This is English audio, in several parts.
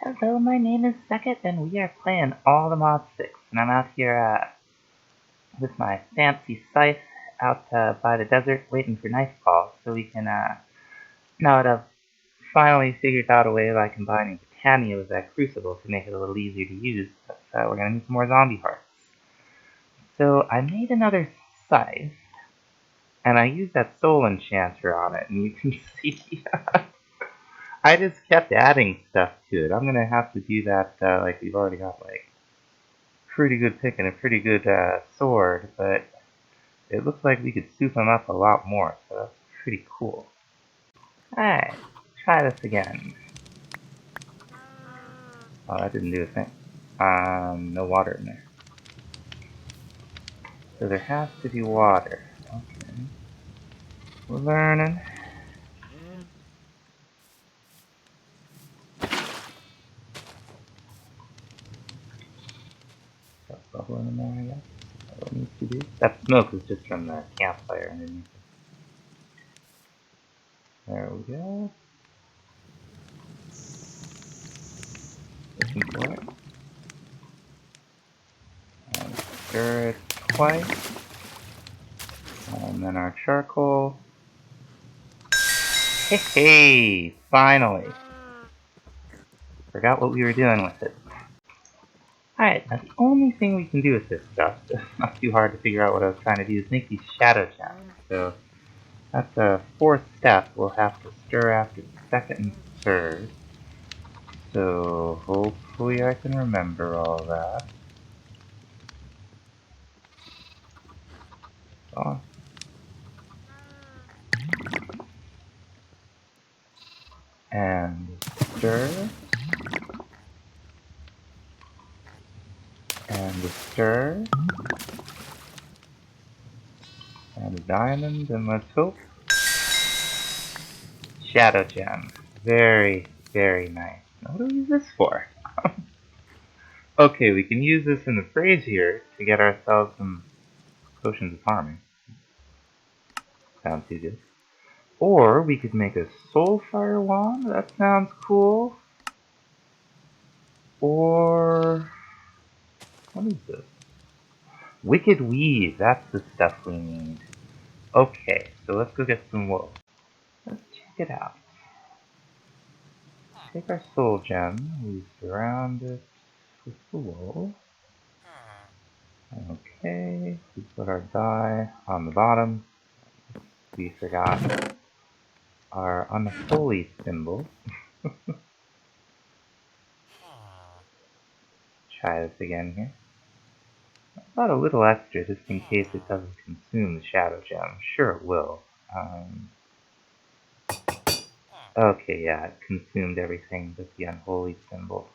Hello, my name is Beckett, and we are playing All the Mod 6. And I'm out here with my fancy scythe out by the desert waiting for nightfall so we can, now that I've finally figured out a way by combining Titania with that crucible to make it a little easier to use, but we're going to need some more zombie hearts. So I made another scythe, and I used that soul enchanter on it, and you can see I just kept adding stuff to it. I'm going to have to do that, like we've already got, like, pretty good pick and a pretty good sword, but it looks like we could soup them up a lot more, so that's pretty cool. Alright, try this again. Oh, that didn't do a thing. No water in there. So there has to be water. Okay. We're learning. Got bubbling in there, I guess. That's what it needs to do. That smoke is just from the campfire underneath. There we go. Looking for it. And stir it twice. And then our charcoal. Hey, finally! Forgot what we were doing with it. Alright, now the only thing we can do with this stuff, it's not too hard to figure out what I was trying to do, is make these shadow gems. So that's a fourth step. We'll have to stir after the second and third. So hopefully I can remember all that. Oh. And stir. And stir. And a diamond, and let's hope. Shadow gem. Very, very nice. Now what do we use this for? Okay, we can use this in the brazier to get ourselves some potions of harming. Sounds too good. Or we could make a soulfire wand. That sounds cool. Or what is this? Wicked weave. That's the stuff we need. Okay, so let's go get some wool. Let's check it out. Take our soul gem. We surround it with the wool. Okay, we put our dye on the bottom. We forgot our unholy symbol. Try this again here. About a little extra just in case it doesn't consume the shadow gem. Sure it will. Okay, yeah, it consumed everything but the unholy symbol.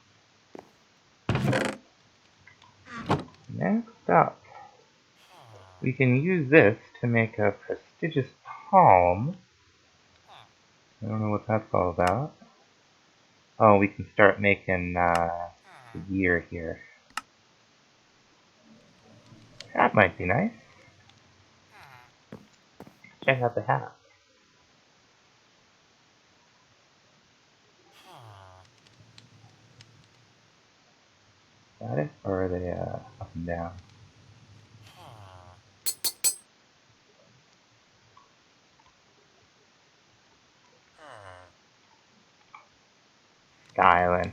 Next up, we can use this to make a prestigious palm. I don't know what that's all about. Oh, we can start making the gear here. That might be nice. Check out the hat. Got it? Or are they up and down? Styling.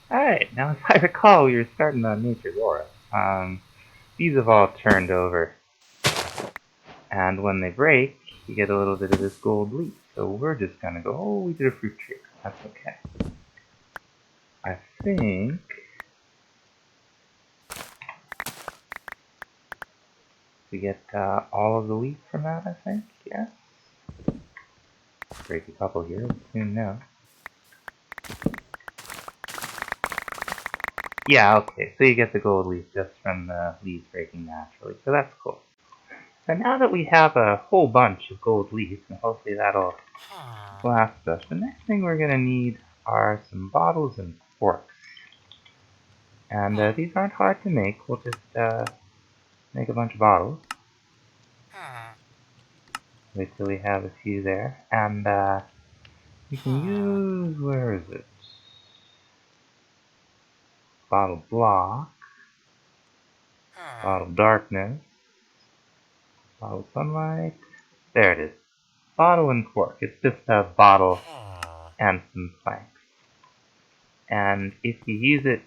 Alright, now if I recall, we were starting on Nature's Aura. These have all turned over. And when they break, you get a little bit of this gold leaf. So we're just gonna go, oh, we did a fruit tree. That's okay. I think we get all of the wheat from that, I think. Yes. Break a couple here, soon now. Yeah, okay, so you get the gold leaf just from the leaves breaking naturally, so that's cool. So now that we have a whole bunch of gold leaves, and hopefully that'll last us, the next thing we're going to need are some bottles and corks. And these aren't hard to make, we'll just make a bunch of bottles. Wait till we have a few there, and we can use, where is it? bottle block, bottle darkness, bottle sunlight. There it is. Bottle and cork. It's just a bottle and some planks. And if you use it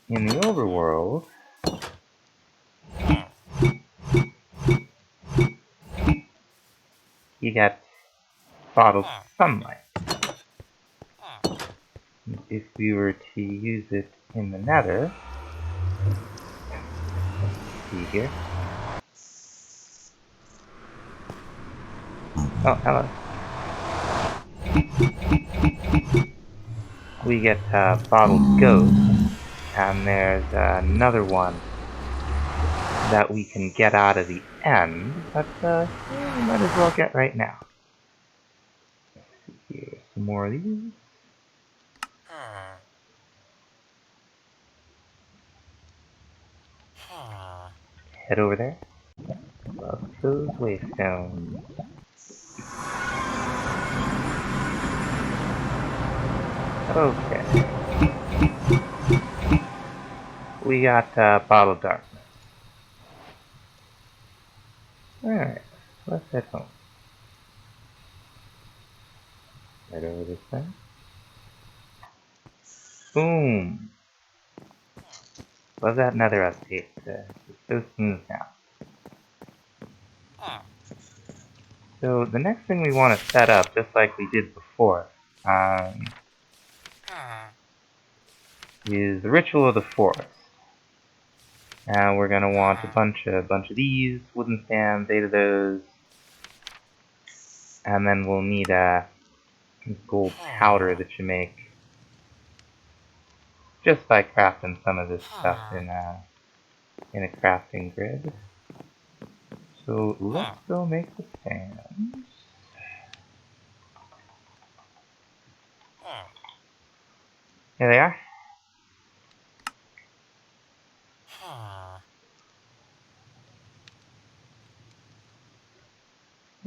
in the overworld, you get bottle sunlight. If we were to use it in the nether, let's see here. Oh, hello. We get bottled ghost, and there's another one that we can get out of the end, but we might as well get right now. Let's see here, some more of these. Head over there. Love those waystones. Okay. We got bottle darkness. Alright, let's head home. Right over this way. Boom! Love that nether update. It's so smooth now. So the next thing we want to set up, just like we did before, is the Ritual of the Forest. And we're gonna want a bunch of these, wooden stands, 8 of those, and then we'll need gold powder that you make just by crafting some of this stuff in a crafting grid. So let's go make the stands. Here they are.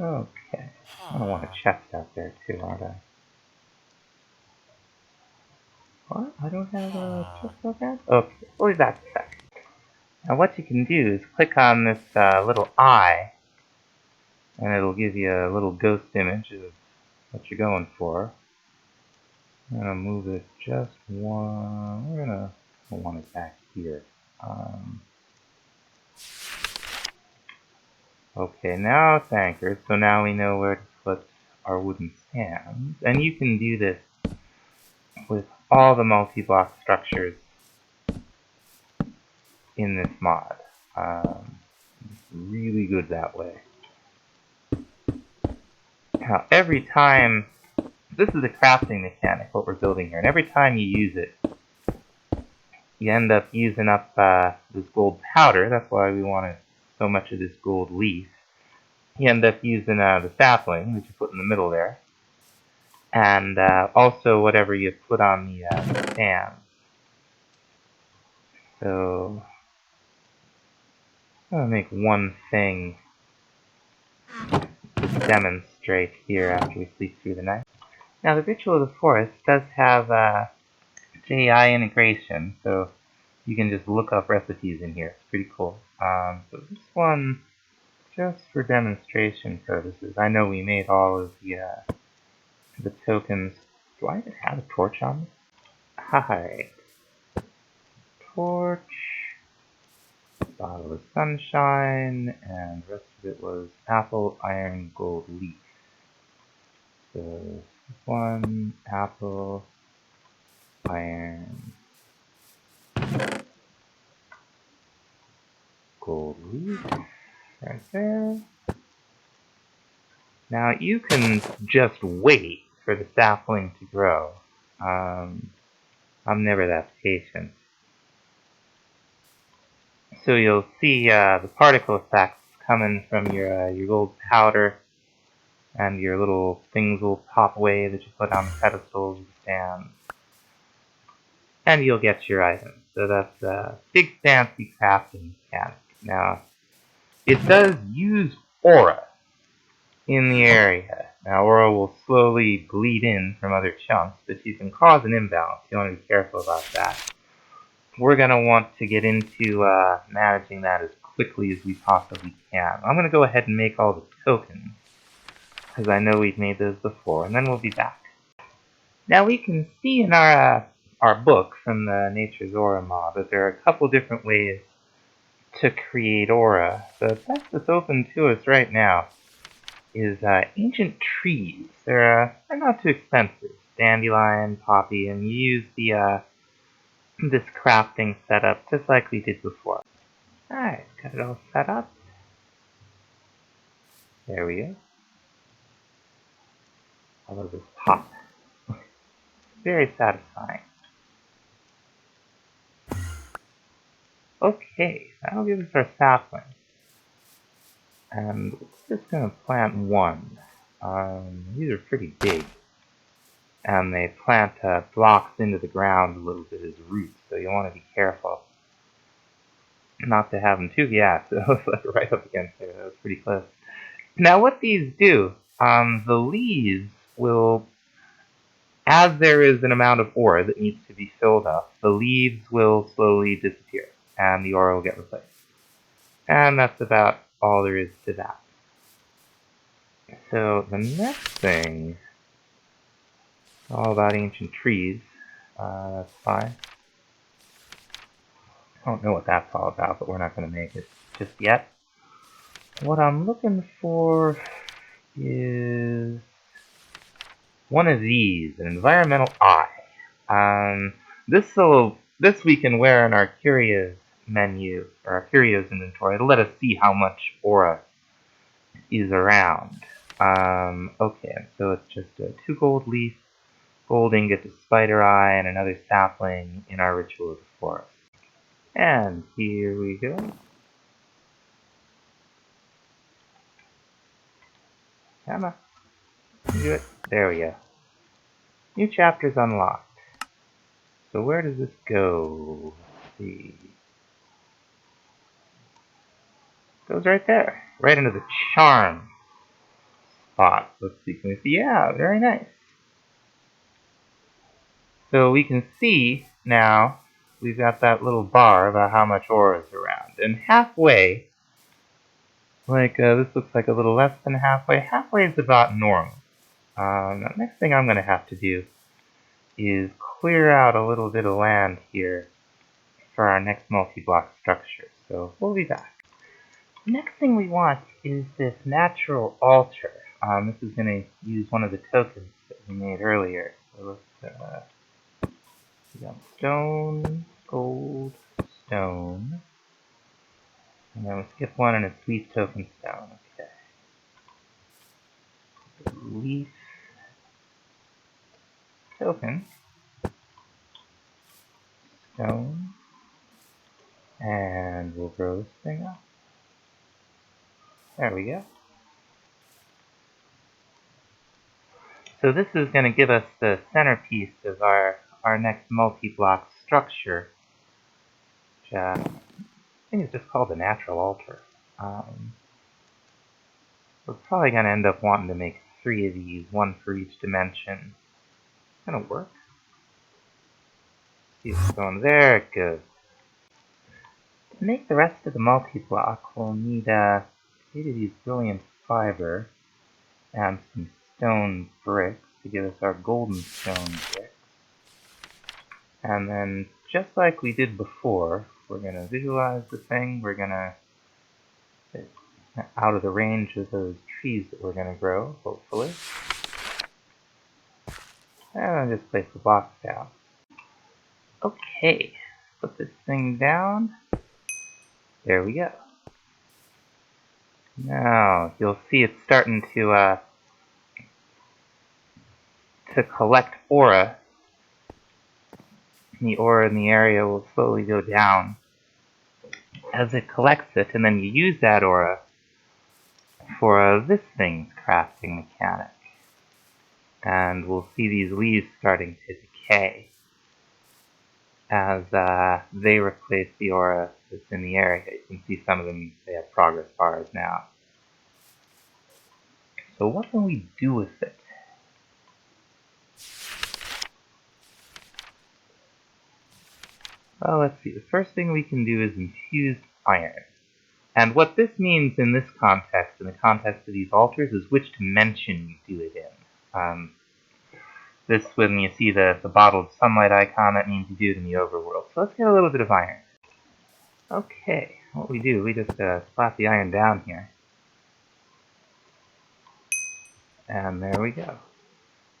Okay. I don't want a chest out there too, aren't I? What? I don't have a chest out there? Okay, we'll leave that a sec. Now what you can do is click on this little eye, and it'll give you a little ghost image of what you're going for. I'm gonna move it just one. I want it back here. Okay, now it's anchored, so now we know where to put our wooden stands. And you can do this with all the multi-block structures in this mod. It's really good that way. Now, every time, this is a crafting mechanic, what we're building here, and every time you use it, you end up using up this gold powder. That's why we wanted so much of this gold leaf. You end up using the sapling that you put in the middle there, and also whatever you put on the stand. So I'm gonna make one thing to demonstrate here after we sleep through the night. Now the Ritual of the Forest does have JI integration, so you can just look up recipes in here. It's pretty cool. So this one, just for demonstration purposes, I know we made all of the tokens. Do I even have a torch on this? Hi. Torch. Bottle of sunshine, and the rest of it was apple, iron, gold, leaf. So one apple, iron, gold leaf, right there. Now you can just wait for the sapling to grow. I'm never that patient. So you'll see the particle effects coming from your gold powder, and your little things will pop away that you put on the pedestals of the stand. And you'll get your items. So that's a big fancy crafting mechanic. Now, it does use aura in the area. Now, aura will slowly bleed in from other chunks, but you can cause an imbalance. You want to be careful about that. we're going to want to get into managing that as quickly as we possibly can. I'm going to go ahead and make all the tokens, because I know we've made those before, and then we'll be back. Now we can see in our book from the Nature's Aura mod that there are a couple different ways to create aura. The best that's open to us right now is ancient trees. They're not too expensive. Dandelion, poppy, and you use the this crafting setup just like we did before. Alright, got it all set up. There we go. I love this pop. Very satisfying. Okay, that'll give us our sapling. And we're just gonna plant one. These are pretty big. And they plant blocks into the ground a little bit as roots, so you want to be careful not to have them too. Yeah, so it was like right up against there. That was pretty close. Now, what these do, the leaves will, as there is an amount of ore that needs to be filled up, the leaves will slowly disappear, and the ore will get replaced. And that's about all there is to that. So the next thing, all about ancient trees. That's fine. I don't know what that's all about, but we're not going to make it just yet. What I'm looking for is one of these, an environmental eye. This we can wear in our curios menu, or our curios inventory, to let us see how much aura is around. Okay, so it's just a 2 gold leaf, gold ingot, a spider eye, and another sapling in our ritual of the forest. And here we go. Come on. Do it. There we go. New chapters unlocked. So where does this go? Let's see. Goes right there. Right into the charm spot. Let's see. Can we see? Yeah, very nice. So we can see now we've got that little bar about how much ore is around. And halfway, like this looks like a little less than halfway. Halfway is about normal. The next thing I'm going to have to do is clear out a little bit of land here for our next multi-block structure. So we'll be back. The next thing we want is this natural altar. This is going to use one of the tokens that we made earlier. So let's we got stone, gold, stone, and then we skip one and it's leaf token stone. Okay. Leaf token, stone, and we'll grow this thing up. There we go. So this is going to give us the centerpiece of our next multi-block structure, which I think is just called the natural altar. We're probably going to end up wanting to make 3 of these, one for each dimension. It's going to work. See if it's going there. It goes. To make the rest of the multi-block, we'll need 8 of these brilliant fiber and some stone bricks to give us our golden stone bricks. And then, just like we did before, we're going to visualize the thing. We're going to out of the range of those trees that we're going to grow, hopefully. And then just place the blocks down. Okay, put this thing down. There we go. Now, you'll see it's starting to collect aura. The aura in the area will slowly go down as it collects it, and then you use that aura for this thing's crafting mechanic. And we'll see these leaves starting to decay as they replace the aura that's in the area. You can see some of them, they have progress bars now. So what can we do with it? Well, let's see. The first thing we can do is infused iron. And what this means in this context, in the context of these altars, is which dimension you do it in. This, when you see the bottled sunlight icon, that means you do it in the overworld. So let's get a little bit of iron. Okay, what we do, we just slap the iron down here. And there we go.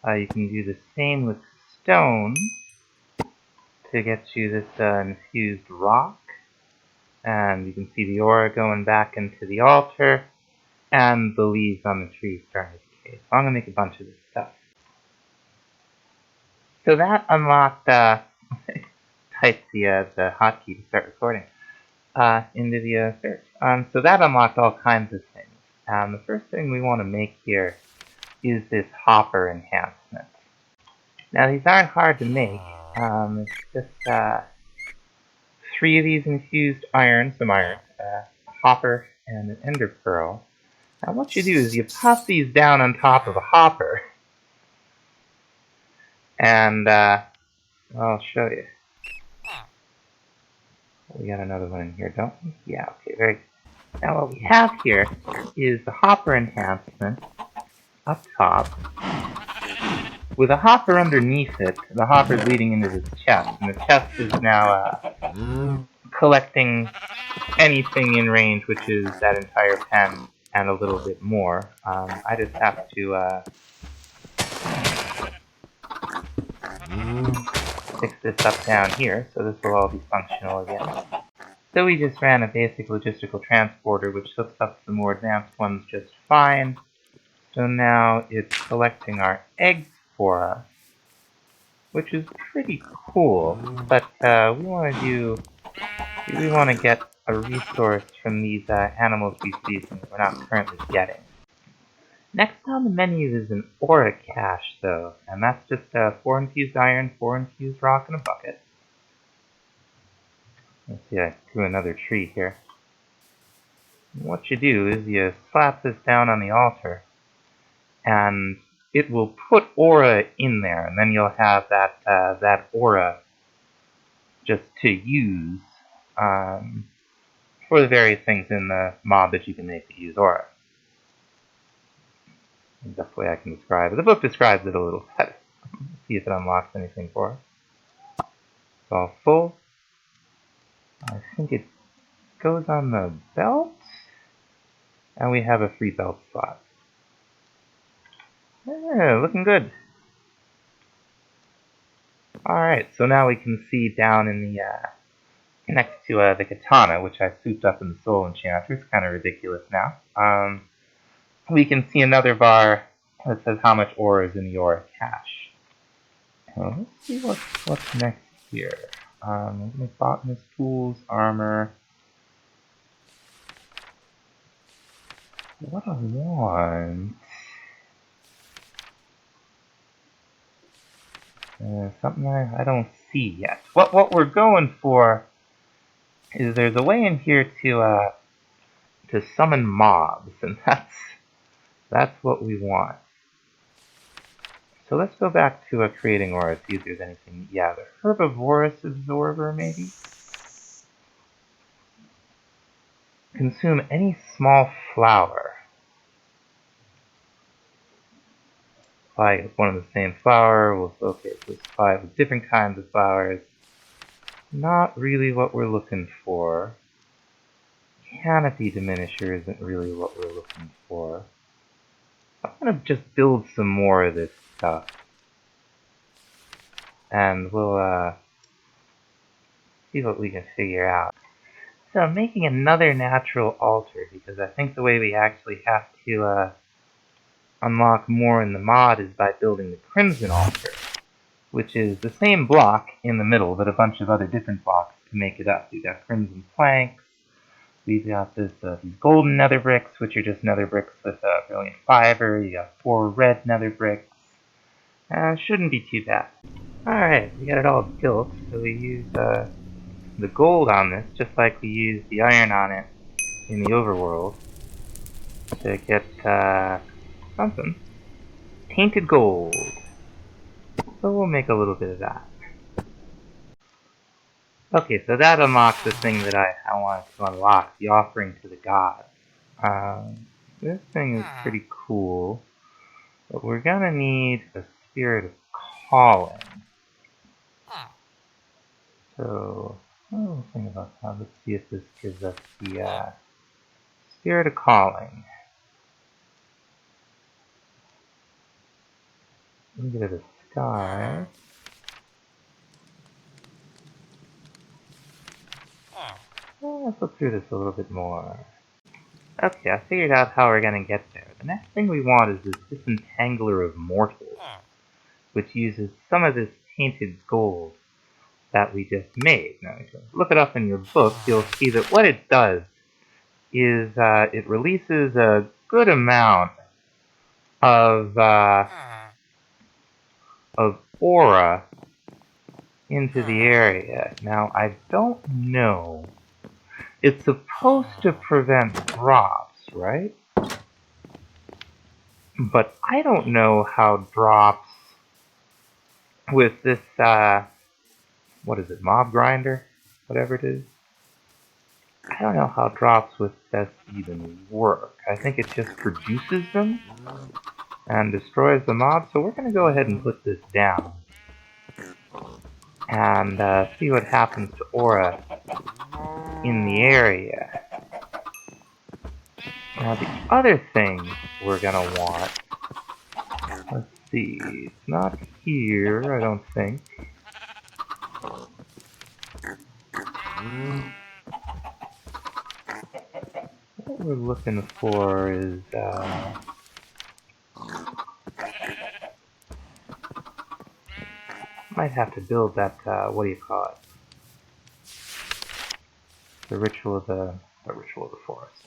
You can do the same with stone to get you this infused rock. And you can see the aura going back into the altar, and the leaves on the tree starting to decay. So I'm going to make a bunch of this stuff. So that unlocked, type the hotkey to start recording, into the search. So that unlocked all kinds of things. The first thing we want to make here is this hopper enhancement. Now these aren't hard to make. It's just 3 of these infused iron, a hopper, and an ender pearl. Now what you do is you pop these down on top of a hopper, and I'll show you. We got another one in here, don't we? Yeah, okay, very good. Now what we have here is the hopper enhancement up top, with a hopper underneath it. The hopper's leading into this chest, and the chest is now collecting anything in range, which is that entire pen and a little bit more. I just have to fix this up down here, so this will all be functional again. So we just ran a basic logistical transporter, which hooks up the more advanced ones just fine. So now it's collecting our eggs for us, which is pretty cool, but we want to get a resource from these animal species that we're not currently getting. Next on the menu is an aura cache, though, and that's just 4 infused iron, 4 infused rock, and a bucket. Let's see, I drew another tree here. And what you do is you slap this down on the altar, and it will put aura in there, and then you'll have that aura just to use for the various things in the mod that you can make to use aura. The best way I can describe it. The book describes it a little better. Let's see if it unlocks anything for us. It's all full. I think it goes on the belt, and we have a free belt slot. Yeah, looking good. Alright, so now we can see down in the next to the katana, which I souped up in the soul enchanter. It's kind of ridiculous now. We can see another bar that says how much ore is in the aura cache. Let's see what's next here. Make botanist tools, armor. What I want? Something I don't see yet. What we're going for is there's a way in here to summon mobs, and that's what we want. So let's go back to creating aura, see if there's anything. Yeah, the herbivorous absorber, maybe? Consume any small flower. Supply one of the same flower. Okay, so supply with different kinds of flowers. Not really what we're looking for. Canopy diminisher isn't really what we're looking for. I'm gonna just build some more of this stuff. And we'll see what we can figure out. So I'm making another natural altar because I think the way we actually have to unlock more in the mod is by building the Crimson Altar, which is the same block in the middle, but a bunch of other different blocks to make it up. We've got crimson planks, we've got these golden nether bricks, which are just nether bricks with brilliant fiber. You got 4 red nether bricks. Shouldn't be too bad. Alright, we got it all built, so we use the gold on this, just like we used the iron on it in the overworld, to get something. Tainted gold. So we'll make a little bit of that. Okay, so that unlocks the thing that I wanted to unlock, the offering to the gods. This thing is pretty cool, but we're gonna need a spirit of calling. So, oh, think about that. Let's see if this gives us the spirit of calling. Let me get to the sky. Let's look through this a little bit more. Okay, I figured out how we're gonna get there. The next thing we want is this disentangler of mortals, which uses some of this tainted gold that we just made. Now, if you look it up in your book, you'll see that what it does is it releases a good amount of aura into the area. Now, I don't know. It's supposed to prevent drops, right? But I don't know how drops with this, what is it, mob grinder? Whatever it is. I don't know how drops with this even work. I think it just produces them and destroys the mob, so we're going to go ahead and put this down and see what happens to aura in the area. Now the other thing we're going to want, let's see, it's not here, I don't think. What we're looking for is, might have to build that, what do you call it? The ritual of the forest.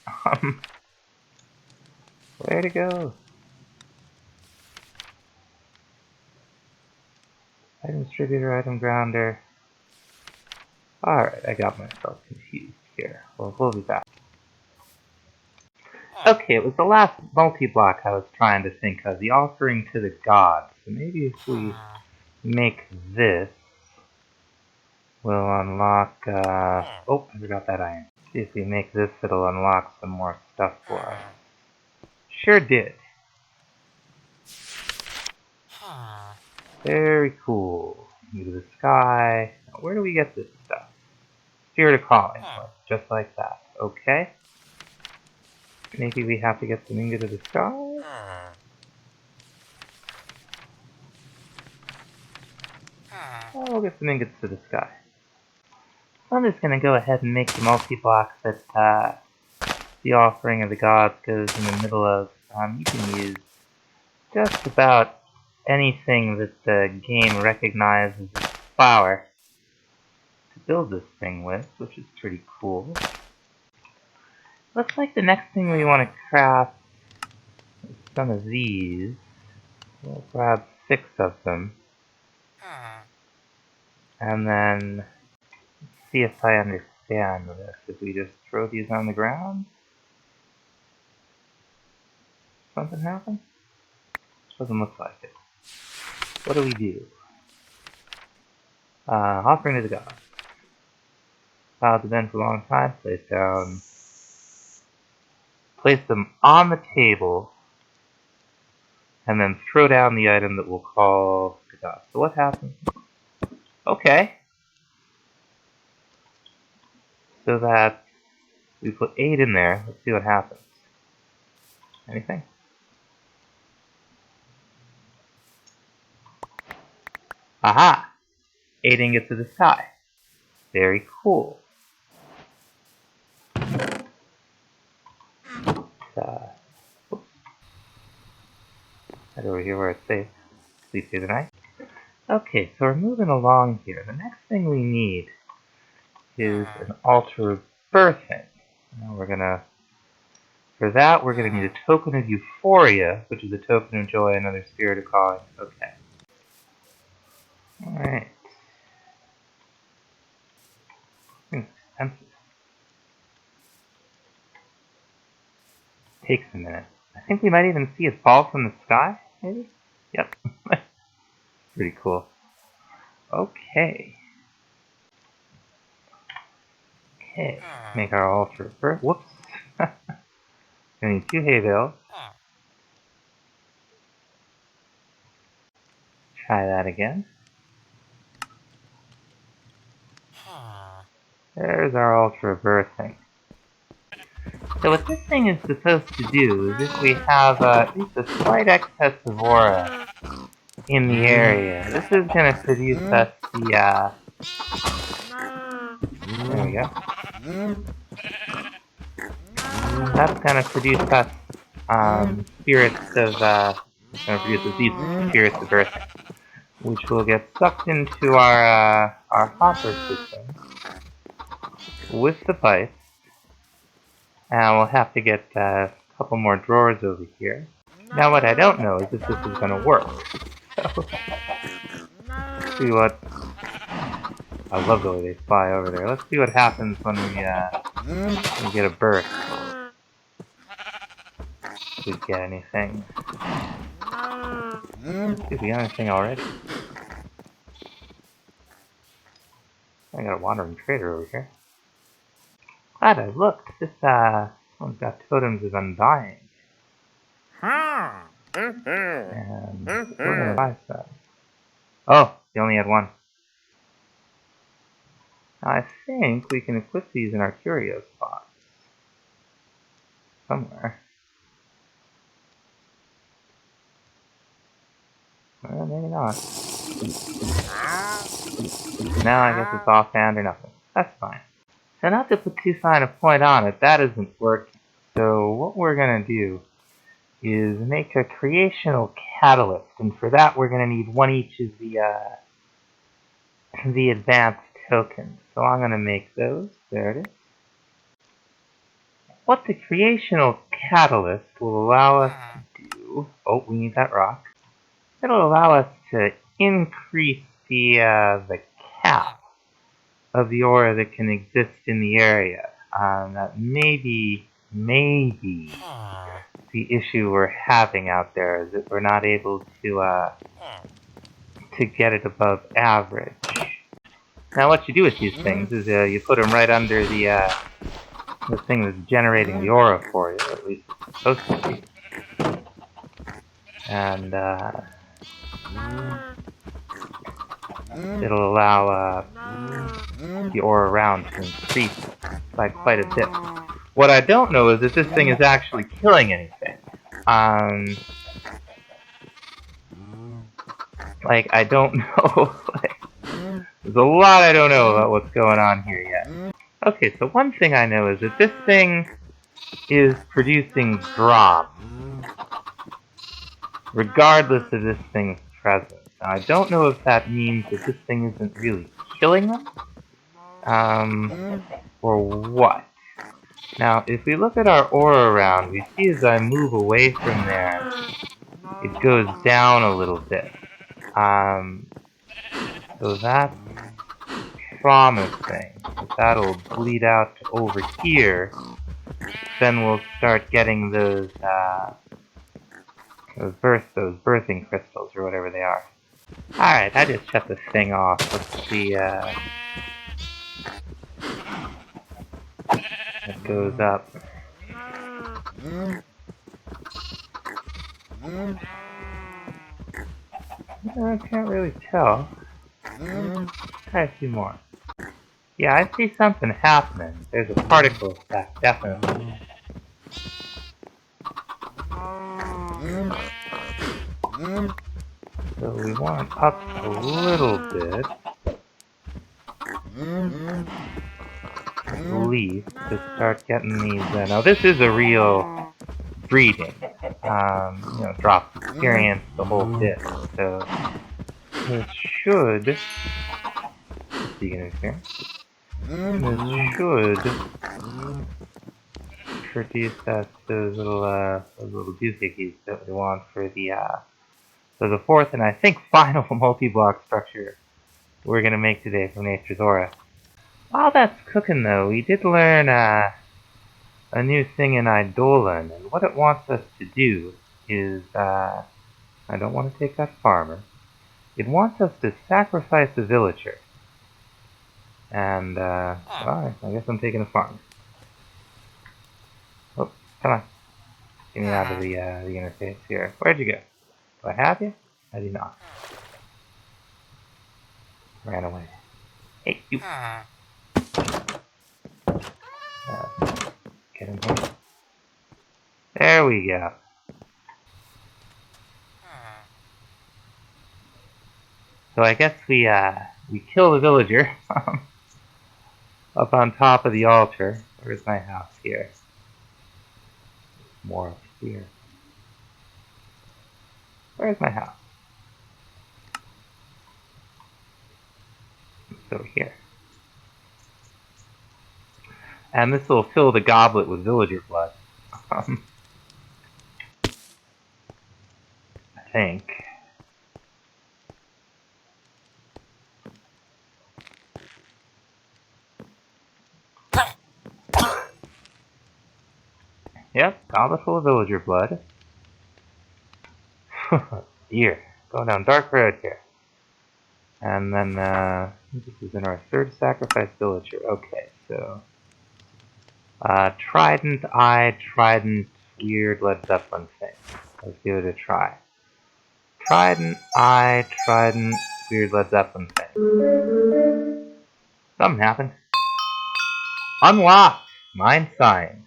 Where to go? Item distributor, item grounder. Alright, I got myself confused here. Well, we'll be back. Okay, it was the last multi-block I was trying to think of, the offering to the gods. So maybe if we make this, we'll unlock, oh, I forgot that iron. See if we make this, it'll unlock some more stuff for us. Sure did. Very cool. Into the sky. Now, where do we get this stuff? Spirit of calling, just like that. Okay. Maybe we have to get some ingot to the sky? Oh, we'll get some ingots to the sky. So I'm just going to go ahead and make the multi-block that the offering of the gods goes in the middle of. You can use just about anything that the game recognizes as flour to build this thing with, which is pretty cool. Looks like the next thing we want to craft is some of these. We'll grab 6 of them. And then see if I understand this. If we just throw these on the ground? Something happen? Doesn't look like it. What do we do? Offering to the gods. Clouds have been for a long time. Place them on the table, and then throw down the item that we'll call the gods. So what happens? Okay. So that we put 8 in there. Let's see what happens. Anything? Aha! 8 ingots to the sky. Very cool. Oops. Head over here where it's safe. Sleep through the night. Okay, so we're moving along here. The next thing we need is an altar of birthing. Now for that, we're gonna need a token of euphoria, which is a token of joy, another spirit of calling. Okay. Alright. It's expensive. Takes a minute. I think we might even see it fall from the sky, maybe? Yep. Pretty cool. Okay. Okay, make our ultra burst. Whoops. We need 2 hay bales. Try that again. There's our ultra birthing. So what this thing is supposed to do is if we have at least a slight excess of aura in the area, this is going to produce us the, there we go. That's going to produce us, spirits of, going to produce us these spirits of birthing, which will get sucked into our hopper system with the pipe, and we'll have to get a couple more drawers over here. Now what I don't know is if this is going to work. So, let's see what... I love the way they fly over there. Let's see what happens when we get a burst. If we get anything. Did we get anything already? I got a wandering trader over here. Glad I looked. This one's got totems of undying. And we're gonna buy that. Oh, he only had one. I think we can equip these in our curio spots. Somewhere. Well, maybe not. Now I guess it's offhand or nothing. That's fine. So not to put too fine a point on it, that isn't working. So what we're gonna do is make a creational catalyst, and for that we're gonna need one each of the advanced tokens. So I'm gonna make those. There it is. What the creational catalyst will allow us to do... Oh, we need that rock. It'll allow us to increase the cap of the aura that can exist in the area. That may be the issue we're having out there, is that we're not able to get it above average. Now what you do with these things is you put them right under the thing that's generating the aura for you, or at least it's supposed to be. And it'll allow the aura around to increase by quite a bit. What I don't know is if this thing is actually killing anything. Like, I don't know. There's a lot I don't know about what's going on here yet. Okay, so one thing I know is that this thing is producing drops, regardless of this thing's presence. Now, I don't know if that means that this thing isn't really killing them, or what. Now, if we look at our aura around, we see as I move away from there, it goes down a little bit. So that's promising. If that'll bleed out over here, then we'll start getting those birthing crystals, or whatever they are. Alright, I just shut this thing off. Let's see, it goes up. I can't really tell. Try a few more. Yeah, I see something happening. There's a particle effect, definitely. So we want up a little bit. At least to start getting these. Now this is a real breeding. Drop experience, the whole bit. So this should. Speaking of here, this should produce us those little doohickeys that we want for the fourth and I think final multi-block structure we're gonna make today from Nature's Aura. While that's cooking though, we did learn a new thing in Eidolon, and what it wants us to do is, I don't want to take that farmer, it wants us to sacrifice a villager. And, well, I guess I'm taking a farm. Oh, come on. Get me out of the interface here. Where'd you go? Do I have you? I do not. Ran away. Hey, you! Get in here. There we go. So I guess we kill the villager up on top of the altar. Where's my house here? More up here. Where's my house? It's over here. And this will fill the goblet with villager blood. I think. Yep, goblet full of villager blood. Dear. Going down dark road here. And then, this is in our third sacrifice villager. Okay, so... Trident, Trident, weird Led Zeppelin thing. Let's give it a try. Trident, Trident, weird Led Zeppelin thing. Something happened. Unlocked! Mine sign.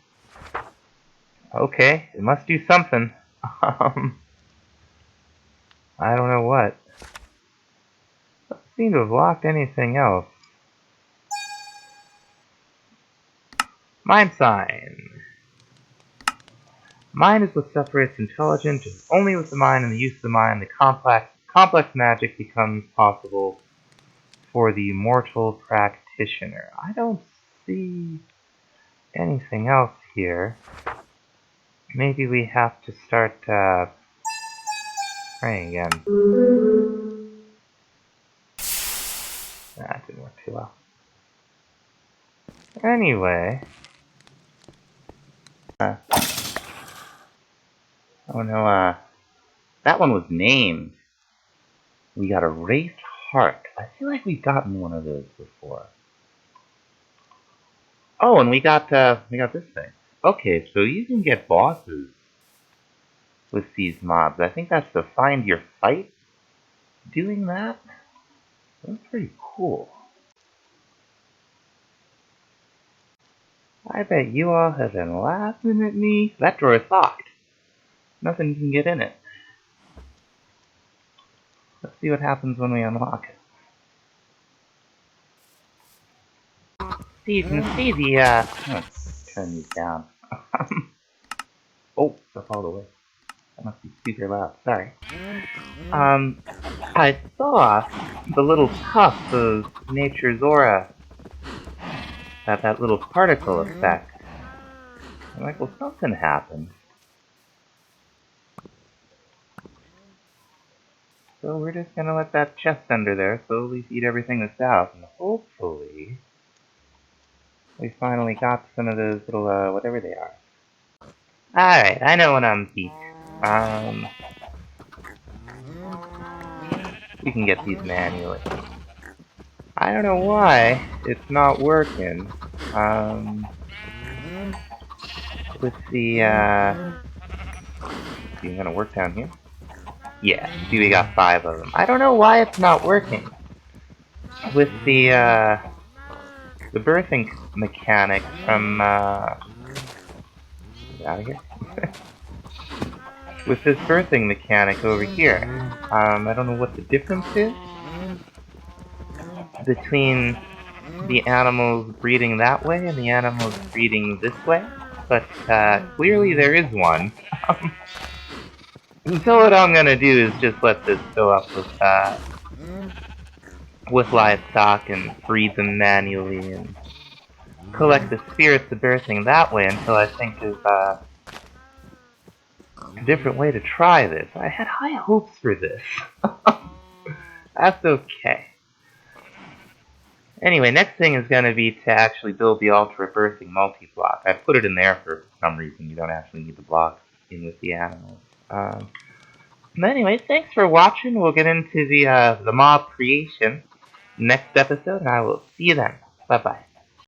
Okay, it must do something. I don't know what. Doesn't seem to have locked anything else. Mind sign. Mind is what separates intelligence, and only with the mind and the use of the mind the complex magic becomes possible for the mortal practitioner. I don't see anything else here. Maybe we have to start praying again. That didn't work too well. Anyway. Oh no, that one was named. We got a Wraith Heart. I feel like we've gotten one of those before. Oh, and we got this thing. Okay, so you can get bosses with these mobs. I think that's the Find Your Fight. Doing that? That's pretty cool. I bet you all have been laughing at me. That drawer is locked. Nothing can get in it. Let's see what happens when we unlock it. So you can see the, let's turn these down. Oh, stuff all the way. That must be super loud, sorry. I saw the little puff of nature's aura. That little particle effect. I'm like, well, something happened. So we're just gonna let that chest under there slowly feed everything that's out, and hopefully we finally got some of those little, whatever they are. Alright, I know when I'm beat. We can get these manually. I don't know why it's not working. With the, is it gonna work down here? Yeah, see we got 5 of them. I don't know why it's not working. With the birthing mechanic from, get out of here. With this birthing mechanic over here, I don't know what the difference is between the animals breeding that way and the animals breeding this way, but clearly there is one. So what I'm gonna do is just let this fill up with livestock and breed them manually and collect the spirits of birthing that way until I think of a different way to try this. I had high hopes for this. That's okay. Anyway, next thing is going to be to actually build the Ultra Birthing multi-block. I put it in there for some reason. You don't actually need the blocks in with the animals. But anyway, thanks for watching. We'll get into the mob creation next episode, and I will see you then. Bye-bye.